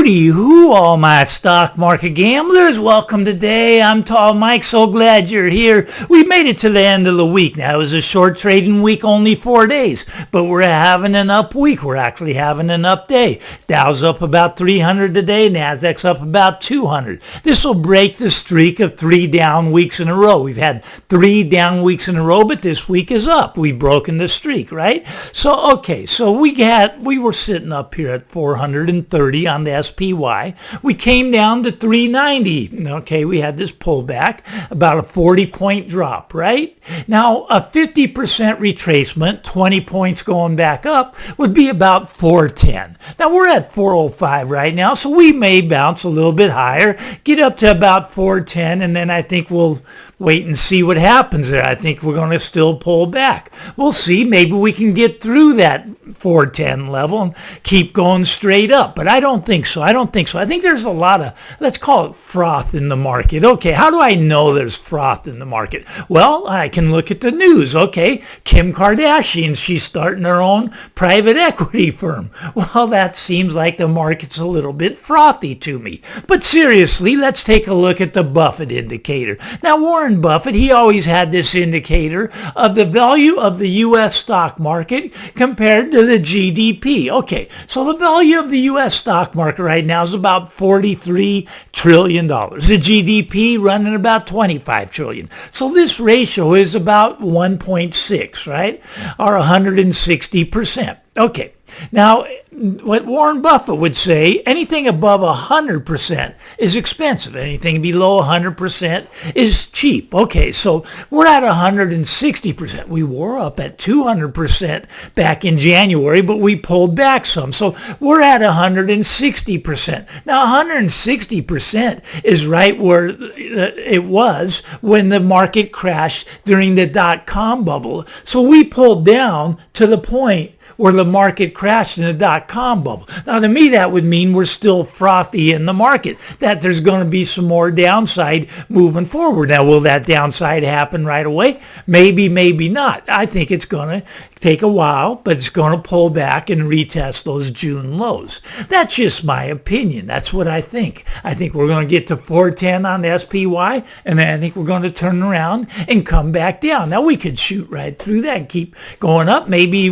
Hooty hoo, all my stock market gamblers. Welcome today. I'm Tall Mike. So glad you're here. We made it to the end of the week. Now, it was a short trading week, only 4 days, but we're having an up week. We're actually having an up day. Dow's up about 300 today. Nasdaq's up about 200. This will break the streak of 3 down weeks in a row. We've had 3 down weeks in a row, but this week is up. We've broken the streak, right? So, okay, so we were sitting up here at 430 on the SPY. We came down to 390. Okay, we had this pullback, about a 40-point drop, right? Now, a 50% retracement, 20 points going back up, would be about 410. Now, we're at 405 right now, so we may bounce a little bit higher, get up to about 410, and then I think we'll wait and see what happens there. I think we're going to still pull back. We'll see. Maybe we can get through that 410 level and keep going straight up. But I don't think so. I think there's a lot of, let's call it froth in the market. Okay, how do I know there's froth in the market? Well, I can look at the news. Okay, Kim Kardashian, she's starting her own private equity firm. Well, that seems like the market's a little bit frothy to me. But seriously, let's take a look at the Buffett indicator. Now, Warren Buffett, he always had this indicator of the value of the U.S. stock market compared to the GDP. Okay, so the value of the U.S. stock market right now is about $43 trillion. The GDP running about $25 trillion. So this ratio is about 1.6, right? Or 160%. Okay. Now, what Warren Buffett would say, anything above 100% is expensive. Anything below 100% is cheap. Okay, so we're at 160%. We were up at 200% back in January, but we pulled back some. So we're at 160%. Now, 160% is right where it was when the market crashed during the dot-com bubble. So we pulled down to the point where the market crashed in the dot-com bubble. Now, to me, that would mean we're still frothy in the market, that there's going to be some more downside moving forward. Now, will that downside happen right away? Maybe, maybe not. I think it's going to take a while, but it's going to pull back and retest those June lows. That's just my opinion. That's what I think. I think we're going to get to 410 on the SPY, and then I think we're going to turn around and come back down. Now, we could shoot right through that and keep going up. Maybe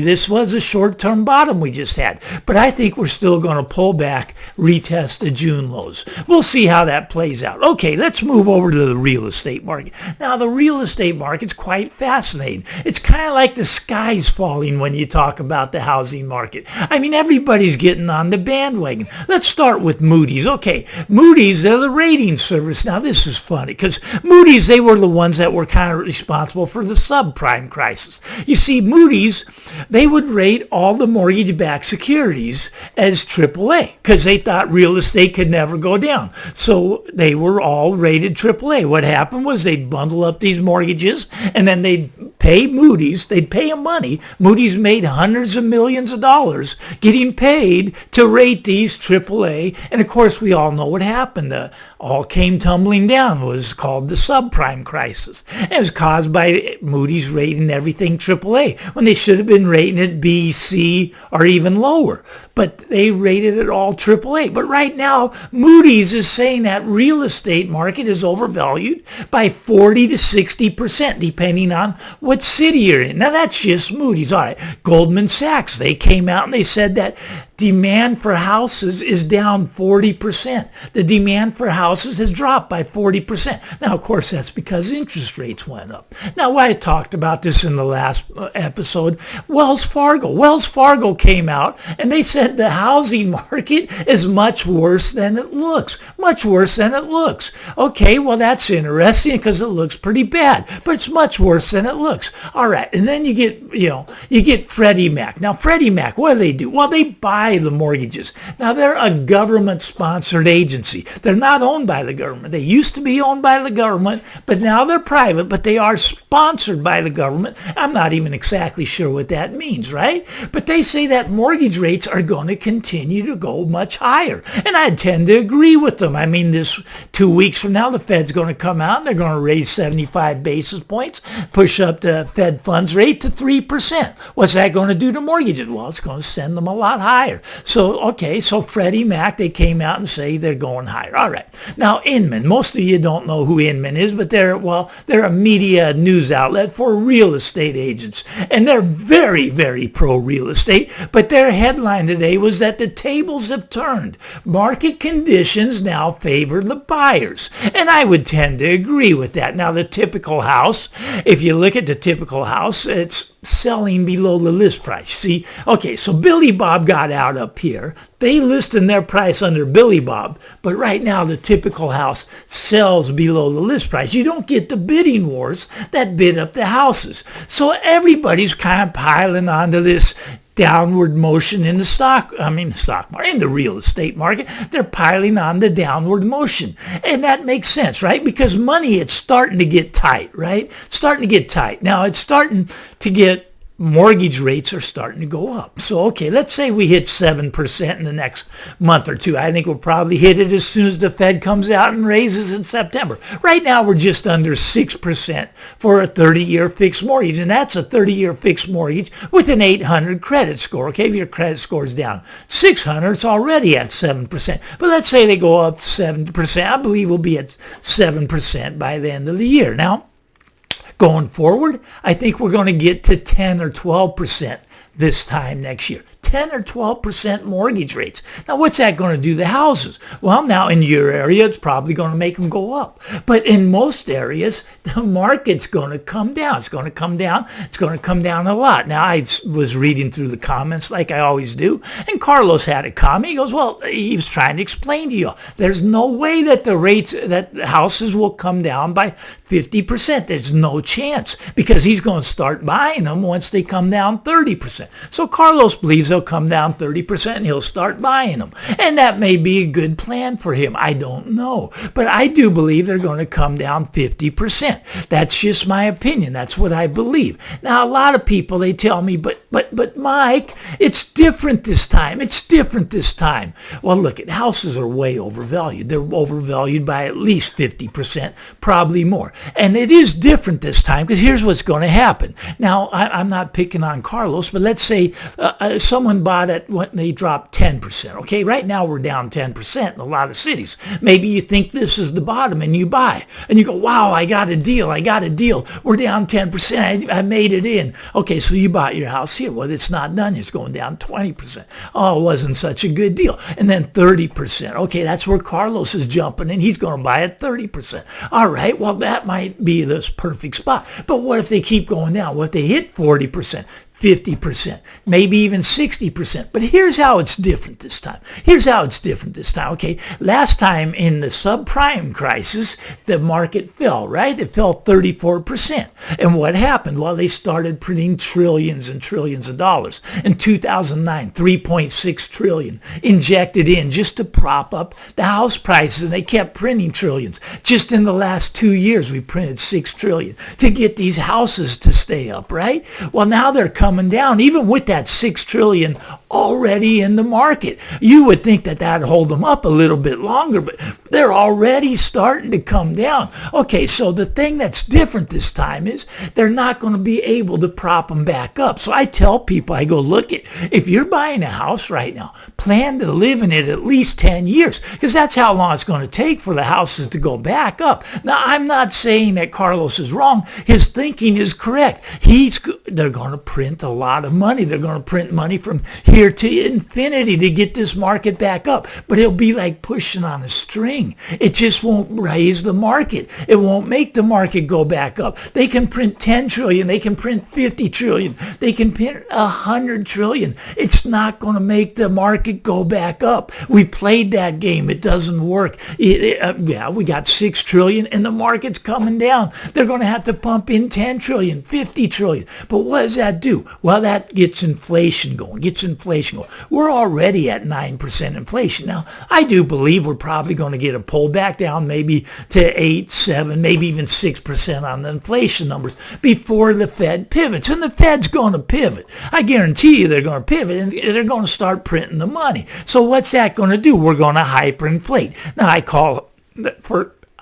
this was a short-term bottom we just had, but I think we're still going to pull back, retest the June lows. We'll see how that plays out. Okay, let's move over to the real estate market. Now, the real estate market's quite fascinating. It's kind of like the sky's falling when you talk about the housing market. I mean, everybody's getting on the bandwagon. Let's start with Moody's. Okay, Moody's, they're the rating service. Now, this is funny because Moody's, they were the ones that were kind of responsible for the subprime crisis. You see, Moody's, they would rate all the mortgage-backed securities as AAA because they thought real estate could never go down. So they were all rated AAA. What happened was they'd bundle up these mortgages and then they'd pay Moody's. They'd pay them money. Moody's made hundreds of millions of dollars getting paid to rate these AAA. And of course, we all know what happened. All came tumbling down. It was called the subprime crisis. And it was caused by Moody's rating everything AAA when they should have been rating it B, C, or even lower. But they rated it all AAA. But right now, Moody's is saying that real estate market is overvalued by 40 to 60%, depending on what city you're in. Now, that's just Moody's. All right, Goldman Sachs, they came out and they said that demand for houses is down 40%. The demand for houses has dropped by 40%. Now, of course, that's because interest rates went up. Now, I talked about this in the last episode. Wells Fargo came out and they said the housing market is much worse than it looks. Much worse than it looks. Okay, well, that's interesting because it looks pretty bad, but it's much worse than it looks. All right, and then you get Freddie Mac. Now, Freddie Mac, what do? Well, they buy the mortgages. Now, they're a government-sponsored agency. They're not owned by the government. They used to be owned by the government, but now they're private, but they are sponsored by the government. I'm not even exactly sure what that means, right? But they say that mortgage rates are going to continue to go much higher. And I tend to agree with them. I mean, this 2 weeks from now, the Fed's going to come out and they're going to raise 75 basis points, push up to the Fed funds rate to 3%. What's that going to do to mortgages? Well, it's going to send them a lot higher. So Freddie Mac, they came out and say they're going higher. All right. Now, Inman, most of you don't know who Inman is, but they're a media news outlet for real estate agents. And they're very, very pro-real estate. But their headline today was that the tables have turned. Market conditions now favor the buyers. And I would tend to agree with that. Now, the typical house, if you look at the typical house, it's selling below the list price. See, okay, so Billy Bob got out up here. They listed their price under Billy Bob, but right now the typical house sells below the list price. You don't get the bidding wars that bid up the houses. So everybody's kind of piling onto this downward motion in the stock market, in the real estate market. They're piling on the downward motion. And that makes sense, right? Because money, it's starting to get tight, right? It's starting to get tight. Now, it's starting to get, mortgage rates are starting to go up. So, okay, let's say we hit 7% in the next month or two. I think we'll probably hit it as soon as the Fed comes out and raises in September. Right now, we're just under 6% for a 30-year fixed mortgage, and that's a 30-year fixed mortgage with an 800 credit score. Okay, if your credit score is down 600, it's already at 7%. But let's say they go up 7%. I believe we'll be at 7% by the end of the year. Now, going forward, I think we're going to get to 10 or 12% this time next year. 10 or 12% mortgage rates. Now, what's that going to do to houses? Well, now in your area, it's probably going to make them go up. But in most areas, the market's going to come down. It's going to come down. It's going to come down a lot. Now, I was reading through the comments like I always do, and Carlos had a comment. He goes, well, he was trying to explain to you, there's no way that that houses will come down by 50%. There's no chance, because he's going to start buying them once they come down 30%. So Carlos believes they'll come down 30% and he'll start buying them. And that may be a good plan for him. I don't know. But I do believe they're going to come down 50%. That's just my opinion. That's what I believe. Now, a lot of people, they tell me, but Mike, it's different this time. It's different this time. Well, look, houses are way overvalued. They're overvalued by at least 50%, probably more. And it is different this time, because here's what's going to happen. Now, I'm not picking on Carlos, but let's say someone bought it when they dropped 10%. Okay, right now we're down 10% in a lot of cities. Maybe you think this is the bottom and you buy. And you go, wow, I got a deal. We're down 10%. I made it in. Okay, so you bought your house here. Well, it's not done. It's going down 20%. Oh, it wasn't such a good deal. And then 30%. Okay, that's where Carlos is jumping, and he's going to buy at 30%. All right, well, that might be this perfect spot. But what if they keep going down? What if they hit 40%? 50%, maybe even 60%. But here's how it's different this time. Okay, last time in the subprime crisis, the market fell, right? It fell 34%. And what happened? Well, they started printing trillions and trillions of dollars. In 2009, 3.6 trillion injected in just to prop up the house prices, and they kept printing trillions. Just in the last 2 years, we printed 6 trillion to get these houses to stay up, right? Well, now they're coming down, even with that 6 trillion already in the market. You would think that that'd hold them up a little bit longer, but they're already starting to come down. Okay, so the thing that's different this time is they're not going to be able to prop them back up. So I tell people, I go, look, if you're buying a house right now, plan to live in it at least 10 years, because that's how long it's going to take for the houses to go back up. Now, I'm not saying that Carlos is wrong. His thinking is correct. They're going to print a lot of money. They're going to print money from here to infinity to get this market back up. But it'll be like pushing on a string. It just won't raise the market. It won't make the market go back up. They can print 10 trillion. They can print 50 trillion. They can print 100 trillion. It's not going to make the market go back up. We played that game. It doesn't work. We got 6 trillion and the market's coming down. They're going to have to pump in 10 trillion, 50 trillion. But what does that do? Well, that gets inflation going. We're already at 9% inflation. Now, I do believe we're probably going to get a pullback down maybe to 8, 7, maybe even 6% on the inflation numbers before the Fed pivots. And the Fed's going to pivot. I guarantee you they're going to pivot, and they're going to start printing the money. So what's that going to do? We're going to hyperinflate. Now,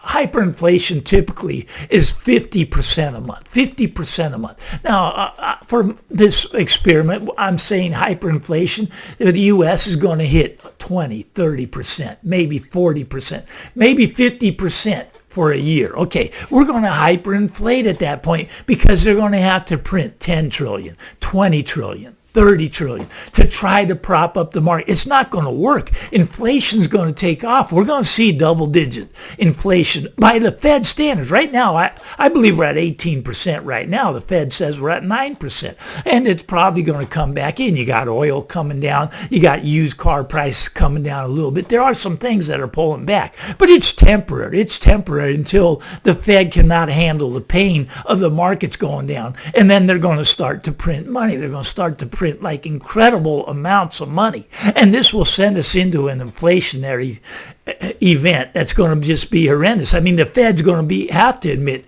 hyperinflation typically is 50% a month, 50% a month. Now, for this experiment, I'm saying hyperinflation, the U.S. is going to hit 20, 30%, maybe 40%, maybe 50% for a year. Okay, we're going to hyperinflate at that point because they're going to have to print 10 trillion, 20 trillion. 30 trillion to try to prop up the market. It's not going to work. Inflation's going to take off. We're going to see double-digit inflation by the Fed standards. Right now, I believe we're at 18% right now. The Fed says we're at 9%. And it's probably going to come back in. You got oil coming down. You got used car prices coming down a little bit. There are some things that are pulling back. But it's temporary. It's temporary until the Fed cannot handle the pain of the markets going down. And then they're going to start to print money. They're going to start to print like incredible amounts of money. And this will send us into an inflationary event that's going to just be horrendous. I mean, the Fed's going to have to admit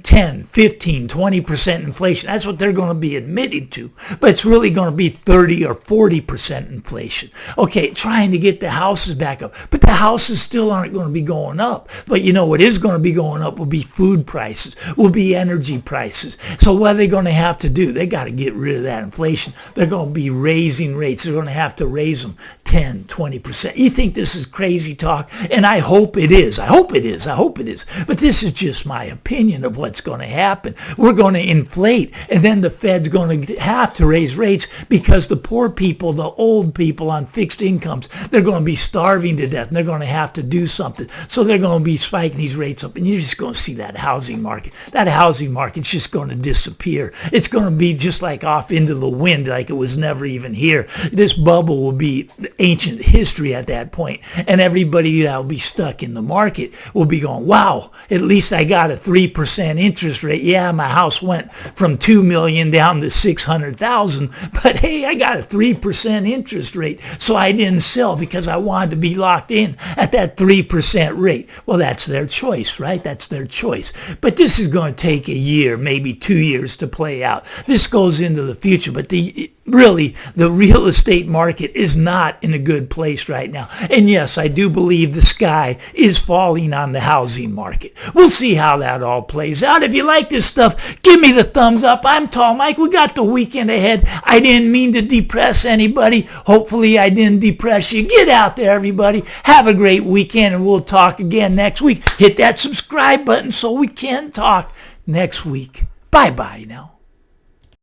10, 15, 20% inflation. That's what they're going to be admitting to. But it's really going to be 30 or 40% inflation. Okay, trying to get the houses back up. But the houses still aren't going to be going up. But you know what is going to be going up will be food prices, will be energy prices. So what are they going to have to do? They got to get rid of that inflation. They're going to be raising rates. They're going to have to raise them 10, 20%. You think this is crazy talk? And I hope it is. I hope it is. I hope it is. But this is just my opinion of what's going to happen. We're going to inflate, and then the Fed's going to have to raise rates because the poor people, the old people on fixed incomes, they're going to be starving to death, and they're going to have to do something. So they're going to be spiking these rates up, and you're just going to see that housing market. That housing market's just going to disappear. It's going to be just like off into the wind, like it was never even here. This bubble will be ancient history at that point, and everybody that will be stuck in the market will be going, wow, at least I got a 3% interest rate. Yeah, my house went from 2 million down to 600,000, but hey, I got a 3% interest rate, so I didn't sell because I wanted to be locked in at that 3% rate. Well, that's their choice, right? That's their choice. But this is going to take a year, maybe 2 years to play out. This goes into the future, but really, the real estate market is not in a good place right now. And yes, I do believe the sky is falling on the housing market. We'll see how that all plays out. If you like this stuff, give me the thumbs up. I'm Tall Mike. We got the weekend ahead. I didn't mean to depress anybody. Hopefully, I didn't depress you. Get out there, everybody. Have a great weekend, and we'll talk again next week. Hit that subscribe button so we can talk next week. Bye-bye now.